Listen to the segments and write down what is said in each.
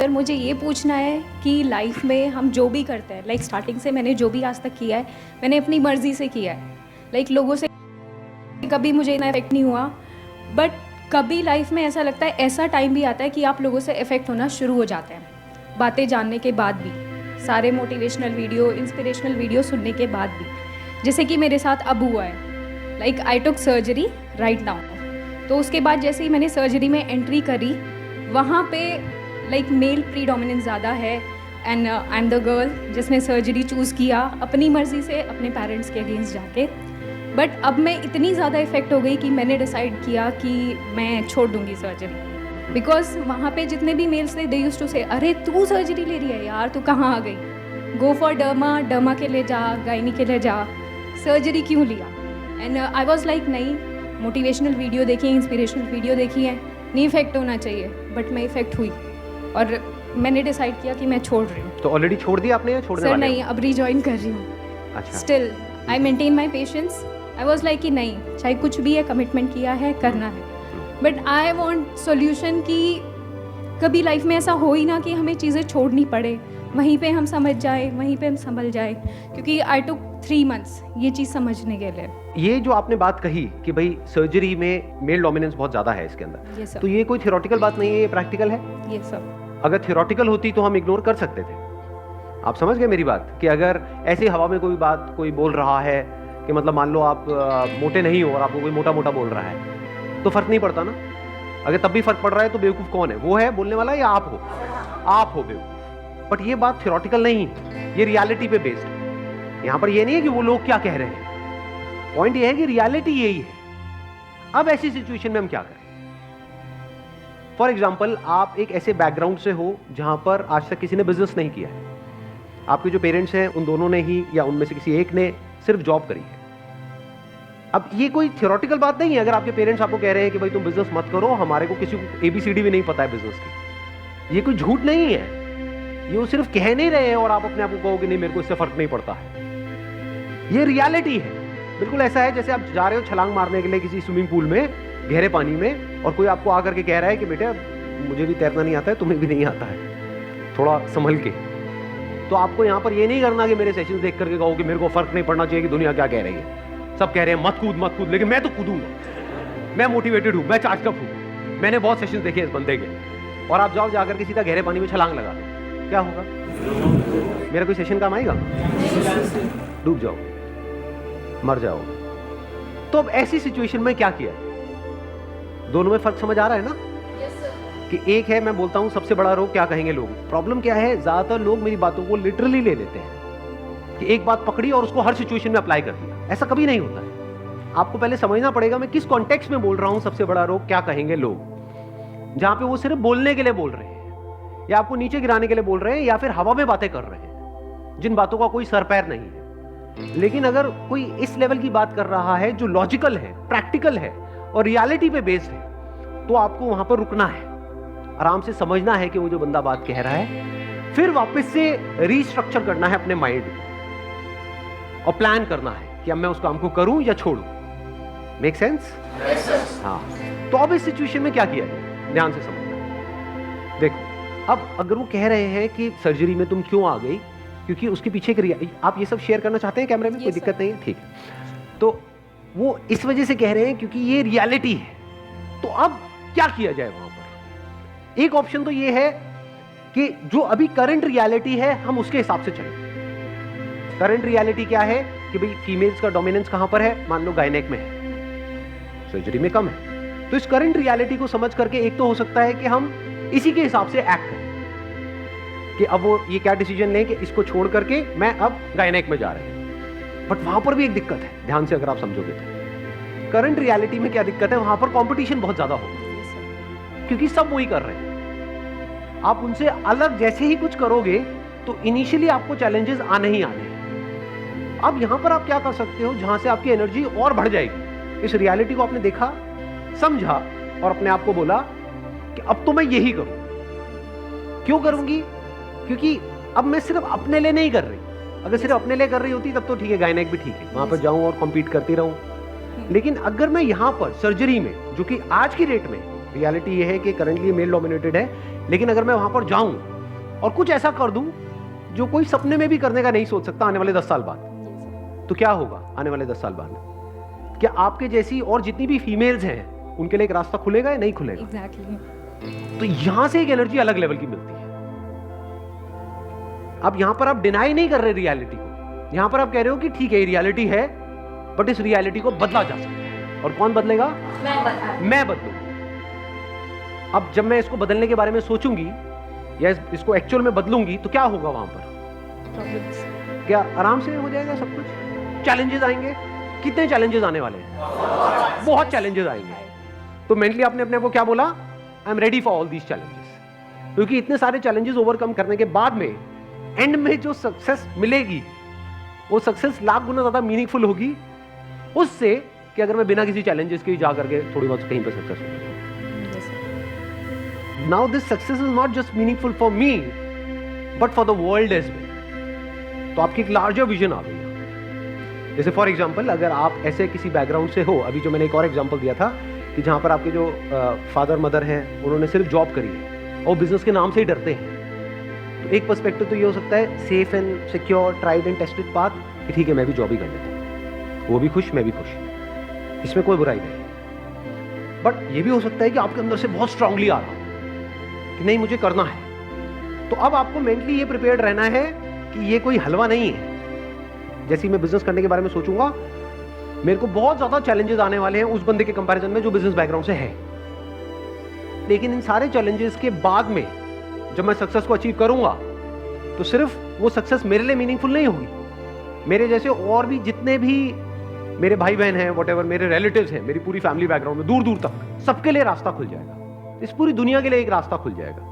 अगर मुझे ये पूछना है कि लाइफ में हम जो भी करते हैं, लाइक स्टार्टिंग से मैंने जो भी आज तक किया है, मैंने अपनी मर्ज़ी से किया है। लाइक लोगों से कभी मुझे इतना इफेक्ट नहीं हुआ, बट कभी लाइफ में ऐसा लगता है, ऐसा टाइम भी आता है कि आप लोगों से इफेक्ट होना शुरू हो जाते हैं, बातें जानने के बाद भी, सारे मोटिवेशनल वीडियो, इंस्पिरेशनल वीडियो सुनने के बाद भी। जैसे कि मेरे साथ अब हुआ है, like I took surgery right now. तो उसके बाद जैसे ही मैंने सर्जरी में एंट्री करी, वहाँ पे लाइक मेल प्रीडोमिनेंस ज़्यादा है एंड द गर्ल जिसने सर्जरी चूज़ किया अपनी मर्ज़ी से, अपने पेरेंट्स के अगेंस्ट जाके। बट अब मैं इतनी ज़्यादा इफ़ेक्ट हो गई कि मैंने डिसाइड किया कि मैं छोड़ दूँगी सर्जरी, बिकॉज वहाँ पे जितने भी मेल्स थे, दे यूज्ड टू से, अरे तू सर्जरी ले रही है यार, तू कहाँ आ गई, गो फॉर डर्मा के लिए जा, गायनी के लिए जा, सर्जरी क्यों लिया। एंड आई वॉज लाइक नहीं, मोटिवेशनल वीडियो देखी, इंस्पिरेशनल वीडियो देखी है, नहीं इफेक्ट होना चाहिए, बट मैं इफेक्ट हुई और मैंने डिसाइड किया कि मैं छोड़ रही हूँ। तो ऑलरेडी छोड़ दिया आपने या छोड़ने वाले? सर नहीं, अब रीजॉइन कर रही हूँ। अच्छा। Still I maintain my patience. I was like कि नहीं, चाहे कुछ भी है, कमिटमेंट किया है, करना है। बट आई वॉन्ट सोल्यूशन कि कभी लाइफ में ऐसा हो ही ना कि हमें चीज़ें छोड़नी पड़े, वहीं पे हम समझ जाए, वहीं पे हम संभल जाए, क्योंकि आई टुक 3 months ये चीज़ समझने के लिए। ये जो आपने बात कही कि भाई सर्जरी में मेल डोमिनेंस बहुत ज़्यादा है इसके अंदर, ये सब, तो ये कोई थियोरेटिकल बात नहीं है, ये प्रैक्टिकल है। ये सब अगर थियोरेटिकल होती तो हम इग्नोर कर सकते थे। आप समझ गए मेरी बात कि अगर ऐसी हवा में कोई बात कोई बोल रहा है कि मतलब मान लो आप मोटे नहीं हो और आपको कोई मोटा मोटा बोल रहा है, तो फर्क नहीं पड़ता ना। अगर तब भी फर्क पड़ रहा है तो बेवकूफ़ कौन है, वो है बोलने वाला या आप हो? आप हो बेवकूफ़। बट ये बात थियोरेटिकल नहीं है, ये रियलिटी पे बेस्ड है। यहाँ पर ये नहीं है कि वो लोग क्या कह रहे हैं, पॉइंट ये है कि रियलिटी यही है। अब ऐसी सिचुएशन में हम क्या करें? फॉर एग्जाम्पल, आप एक ऐसे बैकग्राउंड से हो जहां पर आज तक किसी ने बिजनेस नहीं किया है। आपके जो पेरेंट्स हैं उन दोनों ने ही या उनमें से किसी एक ने सिर्फ जॉब करी है। अब ये कोई थियोरेटिकल बात नहीं है। अगर आपके पेरेंट्स आपको कह रहे हैं कि भाई तुम बिजनेस मत करो, हमारे को किसी को ABCD भी नहीं पता है बिजनेस की, ये कोई झूठ नहीं है, ये वो सिर्फ कह नहीं रहे हैं और आप अपने आप को कहोगे नहीं मेरे को इससे फर्क नहीं पड़ता है। ये रियलिटी है। बिल्कुल ऐसा है जैसे आप जा रहे हो छलांग मारने के लिए किसी स्विमिंग पूल में, गहरे पानी में, और कोई आपको आकर के कह रहा है कि बेटा मुझे भी तैरना नहीं आता है, तुम्हें भी नहीं आता है, थोड़ा संभल के। तो आपको यहाँ पर ये नहीं करना कि मेरे सेशन देख करके कहो कि मेरे को फर्क नहीं पड़ना चाहिए कि दुनिया क्या कह रही है। सब कह रहे हैं मत कूद मत कूद, लेकिन मैं तो कूदूंगा, मैं मोटिवेटेड हूँ, मैं चार्ज अप हूँ, मैंने बहुत सेशन देखे इस बंदे के। और आप जाओ जाकर के सीधा गहरे पानी में छलांग लगा दो, क्या होगा? मेरा कोई सेशन काम आएगा? डूब जाओ, मर जाओ। तो अब ऐसी सिचुएशन में क्या किया? दोनों में फर्क समझ आ रहा है ना? कि एक है, मैं बोलता हूं सबसे बड़ा रोग क्या कहेंगे लोग। प्रॉब्लम क्या है, ज्यादातर लोग मेरी बातों को लिटरली ले लेते हैं कि एक बात पकड़ी और उसको हर सिचुएशन में अप्लाई कर दिया। ऐसा कभी नहीं होता है। आपको पहले समझना पड़ेगा मैं किस कॉन्टेक्स्ट में बोल रहा हूं। सबसे बड़ा रोग क्या कहेंगे लोग, जहां पे वो सिर्फ बोलने के लिए बोल रहे हैं या आपको नीचे गिराने के लिए बोल रहे हैं या फिर हवा में बातें कर रहे हैं, जिन बातों का कोई सर पैर नहीं है। लेकिन अगर कोई इस लेवल की बात कर रहा है जो लॉजिकल है, प्रैक्टिकल है और रियलिटी पे बेस्ड है, तो आपको वहां पर रुकना है, आराम से समझना है कि वो जो बंदा बात कह रहा है, फिर वापस से रीस्ट्रक्चर करना है अपने माइंड को और प्लान करना है कि अब मैं उस काम को करूं या छोड़ूं। Make sense? हाँ। तो अब इस सिचुएशन में क्या किया जाए, ध्यान से समझना। देखो, अब अगर वो कह रहे हैं कि सर्जरी में तुम क्यों आ गई, क्योंकि उसके पीछे आप ये सब शेयर करना चाहते हैं कैमरे में? कोई दिक्कत नहीं है, ठीक है। तो वो इस वजह से कह रहे हैं क्योंकि ये रियलिटी है। तो अब क्या किया जाए वहां पर? एक ऑप्शन तो ये है कि जो अभी करंट रियलिटी है हम उसके हिसाब से चलें। करंट रियलिटी क्या है कि भाई फीमेल्स का डोमिनेंस कहां पर है, मान लो गायनेक में है, सर्जरी में कम है। तो इस करंट रियलिटी को समझ करके एक तो हो सकता है कि हम इसी के हिसाब से एक्ट करें कि अब वो ये क्या डिसीजन लें कि इसको छोड़ करके मैं अब गायनेक में जा रहे हैं। बट वहां पर भी एक दिक्कत है, ध्यान से अगर आप समझोगे तो करंट रियलिटी में क्या दिक्कत है, वहां पर कंपटीशन बहुत ज्यादा होगा क्योंकि सब वही कर रहे हैं। आप उनसे अलग जैसे ही कुछ करोगे तो इनिशियली आपको चैलेंजेस आने ही आने हैं। अब यहां पर आप क्या कर सकते हो, जहां से आपकी एनर्जी और बढ़ जाएगी। इस रियलिटी को आपने देखा, समझा और अपने आप को बोला कि अब तो मैं यही करूं। क्यों करूंगी? क्योंकि अब मैं सिर्फ अपने लिए नहीं कर रही। अगर सिर्फ अपने लिए कर रही होती तब तो ठीक है, गायनेक भी ठीक है, वहां पर जाऊं और कॉम्पीट करती रहूं। लेकिन अगर मैं यहां पर सर्जरी में, जो कि आज की डेट में रियलिटी ये है कि करंटली मेल डोमिनेटेड है, लेकिन अगर मैं वहां पर जाऊं और कुछ ऐसा कर दूं जो कोई सपने में भी करने का नहीं सोच सकता आने वाले 10 साल बाद, तो क्या होगा आने वाले 10 साल बाद? क्या आपके जैसी और जितनी भी फीमेल्स हैं उनके लिए एक रास्ता खुलेगा या नहीं खुलेगा? एग्जैक्टली। तो यहां से एक एनर्जी अलग लेवल की मिलती है। अब यहां पर आप डिनाई नहीं कर रहे रियलिटी को, यहां पर आप कह रहे हो कि ठीक है रियलिटी है, बट इस रियलिटी को बदला जा सकता है। और कौन बदलेगा? मैं बदलूंगा। अब जब मैं इसको बदलने के बारे में सोचूंगी या इसको एक्चुअल में बदलूंगी तो क्या होगा वहां पर? क्या आराम से हो जाएगा सब कुछ? चैलेंजेस आएंगे? कितने चैलेंजेस आने वाले हैं? बहुत चैलेंजेस आएंगे। तो मेंटली आपने अपने को क्या बोला? I am ready for all these challenges. क्योंकि इतने सारे चैलेंजेस ओवरकम करने के बाद में एंड में जो सक्सेस मिलेगी वो सक्सेस लाख गुना ज्यादा मीनिंगफुल होगी उससे कि अगर मैं बिना किसी चैलेंजेस के जा करके थोड़ी बहुत कहीं पे सक्सेस हो जाऊं। Now this success is not just meaningful for me but for the world as well. तो आपकी एक लार्जर विजन आ गई। जैसे फॉर एग्जांपल अगर आप ऐसे किसी बैकग्राउंड से हो, अभी जो मैंने एक और एग्जांपल दिया था कि जहां पर आपके जो फादर मदर हैं उन्होंने सिर्फ जॉब करी है और बिजनेस के नाम से ही डरते हैं, तो एक पर्सपेक्टिव तो ये हो सकता है safe and secure tried and tested path कि ठीक है मैं भी जॉब ही कर लेता हूँ, वो भी खुश मैं भी खुश, इसमें कोई बुराई नहीं। बट ये भी हो सकता है कि आपके अंदर से बहुत स्ट्रांगली आ रहा हो कि नहीं मुझे करना है, तो अब आपको मेंटली ये प्रिपेयर्ड रहना है कि ये कोई हलवा नहीं है। जैसे मैं बिजनेस करने के बारे में सोचूंगा मेरे को बहुत ज्यादा चैलेंजेस आने वाले हैं उस बंदे के कंपैरिजन में जो बिजनेस बैकग्राउंड से है, लेकिन इन सारे चैलेंजेस के बाद में जब मैं सक्सेस को अचीव करूंगा तो सिर्फ वो सक्सेस मेरे लिए मीनिंगफुल नहीं होगी, मेरे जैसे और भी जितने भी मेरे भाई बहन हैं, व्हाटएवर मेरे रिलेटिव्स हैं, मेरी पूरी फैमिली बैकग्राउंड में दूर दूर तक सबके लिए रास्ता खुल जाएगा। इस पूरी दुनिया के लिए एक रास्ता खुल जाएगा।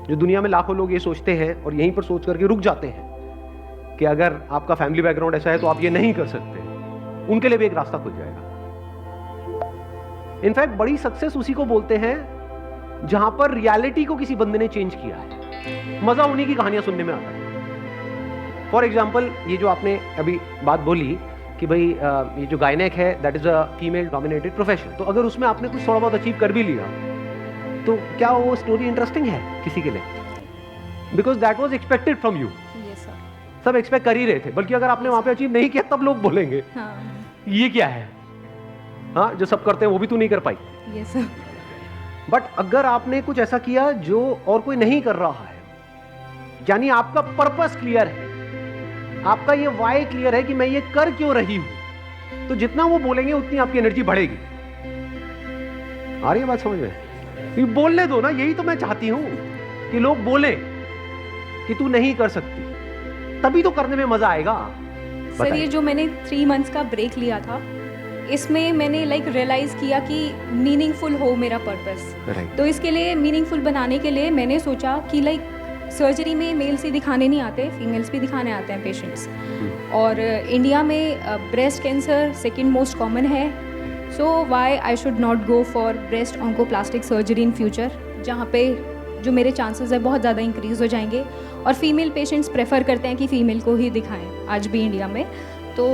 जो दुनिया में लाखों लोग ये सोचते हैं और यहीं पर सोच करके रुक जाते हैं कि अगर आपका फैमिली बैकग्राउंड ऐसा है तो आप ये नहीं कर सकते, उनके लिए भी एक रास्ता खुल जाएगा। इनफैक्ट बड़ी सक्सेस उसी को बोलते हैं जहां पर रियलिटी को किसी बंदे ने चेंज किया है। मजा उन्हीं की कहानियां सुनने में आता है। फॉर एग्जाम्पल ये जो आपने अभी बात बोली कि भाई ये जो गायनेक है that is a female dominated profession, तो अगर उसमें आपने कुछ थोड़ा बहुत अचीव कर भी लिया तो क्या वो स्टोरी इंटरेस्टिंग है किसी के लिए? Because that was expected from you. सब एक्सपेक्ट कर ही रहे थे, बल्कि अगर आपने वहां पे अचीव नहीं किया तब लोग बोलेंगे ये क्या है, हाँ जो सब करते हैं वो भी तू नहीं कर पाई। बट अगर आपने कुछ ऐसा किया जो और कोई नहीं कर रहा है, यानी आपका पर्पस क्लियर है, आपका ये वाई क्लियर है कि मैं ये कर क्यों रही हूं, तो जितना वो बोलेंगे उतनी आपकी एनर्जी बढ़ेगी। आ रही है बात समझ में? ये बोलने दो ना, यही तो मैं चाहती हूं कि लोग बोले कि तू नहीं कर सकती, तभी तो करने में मजा आएगा। सर ये जो मैंने 3 मंथ्स का ब्रेक लिया था इसमें मैंने रियलाइज किया कि मीनिंगफुल हो मेरा पर्पस। तो इसके लिए मीनिंगफुल बनाने के लिए मैंने सोचा कि सर्जरी में मेल्स ही दिखाने नहीं आते, फीमेल्स भी दिखाने आते हैं पेशेंट्स। और इंडिया में breast cancer second most common है, so why I should not go for breast oncoplastic surgery in future, जहाँ पे जो मेरे चांसेस है बहुत ज़्यादा इंक्रीज हो जाएंगे। और फीमेल पेशेंट्स प्रेफर करते हैं कि फीमेल को ही दिखाएं आज भी इंडिया में। तो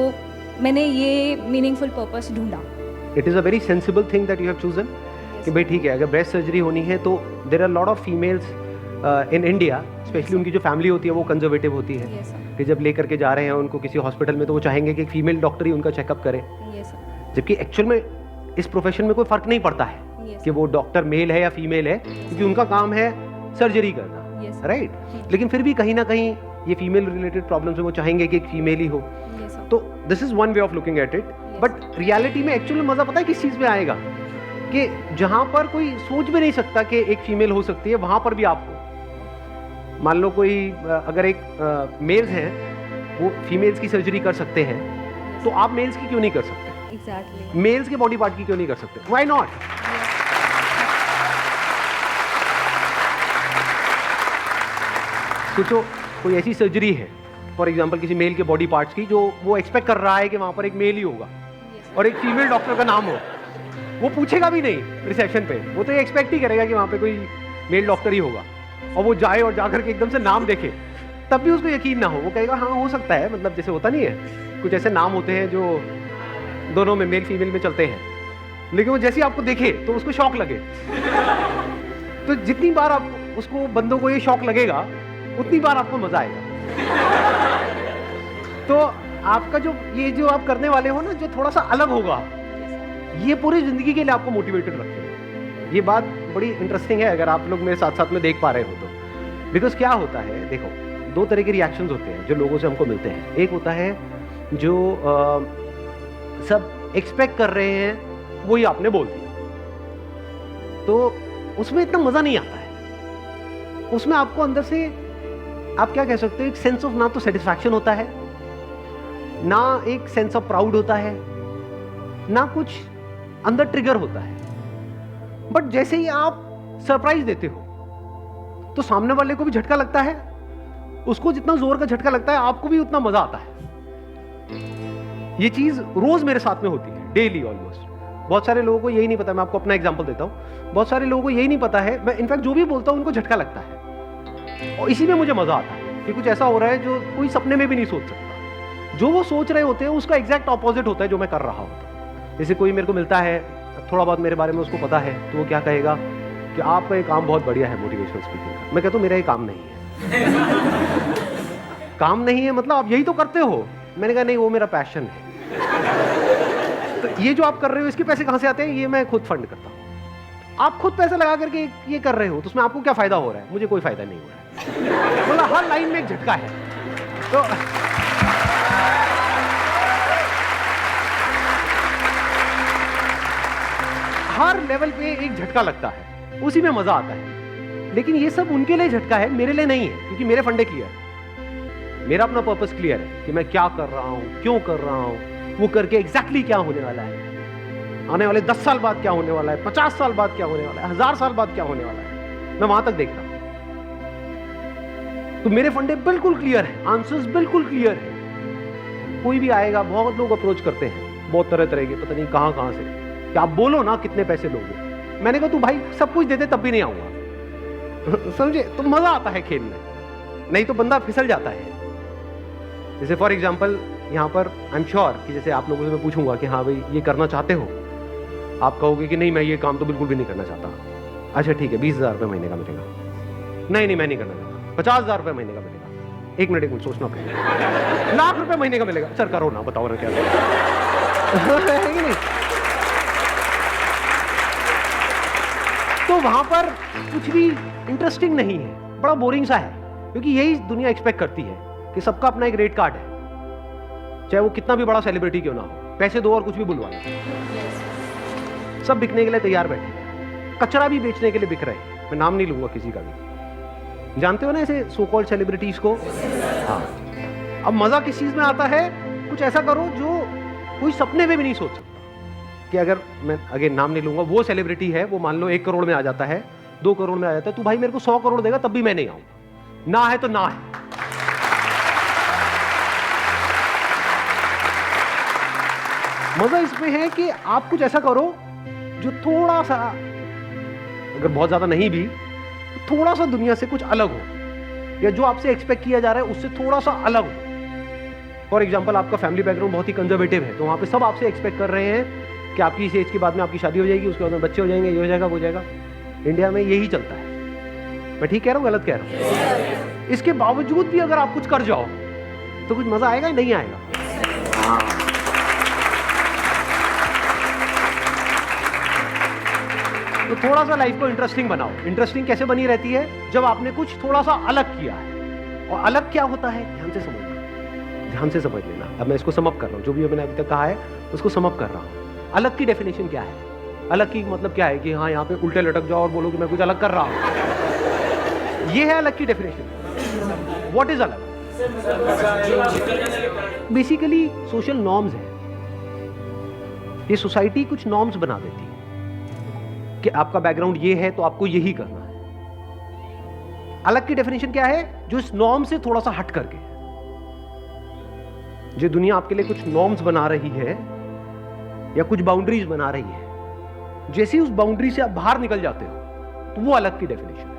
मैंने ये मीनिंगफुल पर्पस ढूंढा। It is a very sensible thing that you have chosen कि भाई ठीक है अगर ब्रेस्ट सर्जरी होनी है तो there are lot of females in India, specially उनकी जो फैमिली होती है वो कंजर्वेटिव होती है कि जब लेकर के जा रहे हैं उनको किसी हॉस्पिटल में तो वो चाहेंगे कि एक फीमेल डॉक्टर ही उनका चेकअप करे, जबकि एक्चुअल में इस प्रोफेशन में कोई फर्क नहीं पड़ता है कि वो डॉक्टर मेल है या फीमेल है, क्योंकि उनका काम है सर्जरी करना, राइट? लेकिन फिर भी कहीं ना कहीं ये फीमेल रिलेटेड प्रॉब्लम्स में वो चाहेंगे कि एक फीमेल ही हो। तो this is one way of looking at it. But reality में एक्चुअली मजा पता है किस चीज में आएगा कि जहां पर कोई सोच भी नहीं सकता कि एक फीमेल हो सकती है, वहां पर भी आप हो। मान लो कोई अगर एक मेल्स हैं वो फीमेल्स की सर्जरी कर सकते हैं, तो आप मेल्स की क्यों नहीं कर सकते? एग्जैक्टली। मेल्स के बॉडी पार्ट की क्यों नहीं कर सकते? Why not? सोचो कोई ऐसी सर्जरी है फॉर एग्जांपल किसी मेल के बॉडी पार्ट्स की जो वो एक्सपेक्ट कर रहा है कि वहां पर एक मेल ही होगा और एक फीमेल डॉक्टर का नाम हो, वो पूछेगा भी नहीं रिसेप्शन पे, वो तो ये एक्सपेक्ट ही करेगा कि वहां पे कोई मेल डॉक्टर ही होगा। और वो जाए और जाकर के एकदम से नाम देखे तब भी उसको यकीन ना हो, वो कहेगा हाँ हो सकता है, मतलब जैसे होता नहीं है कुछ ऐसे नाम होते हैं जो दोनों में मेल फीमेल में चलते हैं, लेकिन वो जैसे ही आपको देखे तो उसको शॉक लगे। तो जितनी बार आप उसको बंदों को ये शॉक लगेगा उतनी बार आपको मजा आएगा। तो आपका ये जो आप करने वाले हो ना, जो थोड़ा सा अलग होगा, ये पूरी जिंदगी के लिए आपको मोटिवेटेड रखेगा। ये बात बड़ी इंटरेस्टिंग है अगर आप लोग मेरे साथ साथ में देख पा रहे हो तो। बिकॉज क्या होता है, देखो, दो तरह के रिएक्शंस होते हैं जो लोगों से हमको मिलते हैं। एक होता है जो सब एक्सपेक्ट कर रहे हैं वही आपने बोल दिया, तो उसमें इतना मजा नहीं आता है। उसमें आपको अंदर से, आप क्या कह सकते हो, एक सेंस ऑफ ना तो सेटिस्फैक्शन होता है, ना एक सेंस ऑफ प्राउड होता है, ना कुछ अंदर ट्रिगर होता है। बट जैसे ही आप सरप्राइज देते हो तो सामने वाले को भी झटका लगता है, उसको जितना जोर का झटका लगता है आपको भी उतना मजा आता है। ये चीज रोज मेरे साथ में होती है, डेली ऑलमोस्ट। बहुत सारे लोगों को यही नहीं पता, मैं आपको अपना एग्जांपल देता हूं, बहुत सारे लोगों को यही नहीं पता है, मैं इनफैक्ट जो भी बोलता हूं उनको झटका लगता है, और इसी में मुझे मजा आता है कि कुछ ऐसा हो रहा है जो कोई सपने में भी नहीं सोच सकता। जो वो सोच रहे होते हैं उसका एग्जैक्ट ऑपोजिट होता है जो मैं कर रहा होता। जैसे कोई मेरे को मिलता है, थोड़ा बहुत मेरे बारे में उसको पता है, तो वो क्या कहेगा कि आपका ये काम बहुत बढ़िया है मोटिवेशनल स्पीकिंग का। मैं कहता हूं मेरा ये काम नहीं है। काम नहीं है मतलब आप यही तो करते हो। मैंने कहा नहीं, वो मेरा पैशन है। तो ये जो आप कर रहे हो इसके पैसे कहां से आते हैं, ये मैं खुद फंड करता हूं। आप खुद पैसे लगा करके ये कर रहे हो, तो उसमें आपको क्या फायदा हो रहा है? मुझे कोई फायदा नहीं हो रहा है। मतलब हर लाइन में एक झटका है। तो हर लेवल पे एक झटका लगता है, उसी में मजा आता है। लेकिन ये सब उनके लिए झटका है, मेरे लिए नहीं है, क्योंकि मेरे फंडे क्लियर है, मेरा अपना पर्पस क्लियर है कि मैं क्या कर रहा हूं, क्यों कर रहा हूं, वो करके एग्जैक्टली क्या होने वाला है, आने वाले 10 साल बाद क्या होने वाला है, 50 साल बाद क्या होने वाला है, 1000 साल बाद क्या होने वाला है, मैं वहां तक देख रहा हूं। तो मेरे फंडे बिल्कुल क्लियर है, आंसर्स बिल्कुल क्लियर है। कोई भी आएगा, बहुत लोग अप्रोच करते हैं, बहुत तरह तरह के, पता नहीं कहां कहां से, कि आप बोलो ना कितने पैसे लोगे। मैंने कहा तू भाई सब कुछ दे दे तब भी नहीं आऊंगा। समझे? तो मजा आता है खेल में, नहीं तो बंदा फिसल जाता है। जैसे फॉर एग्जाम्पल यहाँ पर आई एम श्योर कि जैसे आप लोगों से मैं पूछूंगा कि हाँ भाई ये करना चाहते हो, आप कहोगे कि नहीं मैं ये काम तो बिल्कुल भी नहीं करना चाहता। अच्छा ठीक है, 20,000 रुपये महीने का मिलेगा। नहीं मैं नहीं करना चाहता। 50,000 रुपये महीने का मिलेगा। एक मिनट सोचना पड़ेगा। लाख रुपए महीने का मिलेगा। सर करो ना, बताओ ना क्या है कि नहीं? तो वहां पर कुछ भी इंटरेस्टिंग नहीं है, बड़ा बोरिंग सा है, क्योंकि यही दुनिया एक्सपेक्ट करती है कि सबका अपना एक रेट कार्ड है, चाहे वो कितना भी बड़ा सेलिब्रिटी क्यों ना हो, पैसे दो और कुछ भी बुलवा लो। सब बिकने के लिए तैयार बैठे हैं, कचरा भी बेचने के लिए बिक रहे हैं। मैं नाम नहीं लूंगा किसी का भी, जानते हो ना ऐसे सो कॉल्ड सेलिब्रिटीज को। हाँ, अब मजा किस चीज में आता है, कुछ ऐसा करो जो कोई सपने में भी नहीं सोच सकता। कि अगर मैं अगेन नाम नहीं लूंगा, वो सेलिब्रिटी है, वो मान लो 1 करोड़ में आ जाता है, 2 करोड़ में आ जाता है, तू भाई मेरे को 100 करोड़ देगा तब भी मैं नहीं आऊंगा। ना है तो ना है। मजा इसमें है कि आप कुछ ऐसा करो जो थोड़ा सा, अगर बहुत ज्यादा नहीं भी, थोड़ा सा दुनिया से कुछ अलग हो, या जो आपसे एक्सपेक्ट किया जा रहा है उससे थोड़ा सा अलग हो। फॉर एग्जाम्पल आपका फैमिली बैकग्राउंड बहुत ही कंजर्वेटिव है, तो वहां पे सब आपसे एक्सपेक्ट कर रहे हैं कि आपकी इस एज के बाद में आपकी शादी हो जाएगी, उसके बाद में बच्चे हो जाएंगे, ये हो जाएगा, वो हो जाएगा। इंडिया में यही चलता है। मैं ठीक कह रहा हूँ, गलत कह रहा हूँ? इसके बावजूद भी अगर आप कुछ कर जाओ तो कुछ मजा आएगा, नहीं आएगा? तो थोड़ा सा लाइफ को इंटरेस्टिंग बनाओ। इंटरेस्टिंग कैसे बनी रहती है? जब आपने कुछ थोड़ा सा अलग किया है। और अलग क्या होता है, ध्यान से समझना, ध्यान से समझ लेना। अब मैं इसको सम अप कर रहा हूं, जो भी मैंने अभी तक कहा है उसको सम अप कर रहा हूं। अलग की डेफिनेशन क्या है? अलग की मतलब क्या है कि हाँ यहाँ पे उल्टे लटक जाओ और बोलो कि मैं कुछ अलग कर रहा हूं। ये है अलग की डेफिनेशन। व्हाट इज अलग? बेसिकली सोशल नॉर्म्स है। ये सोसाइटी कुछ नॉर्म्स बना देती है कि आपका बैकग्राउंड ये है तो आपको यही करना है। अलग की डेफिनेशन क्या है? जो इस नॉर्म से थोड़ा सा हट करके, जो दुनिया आपके लिए कुछ नॉर्म्स बना रही है या कुछ बाउंड्रीज बना रही है, जैसे ही उस बाउंड्री से आप बाहर निकल जाते हो तो वो अलग की डेफिनेशन है।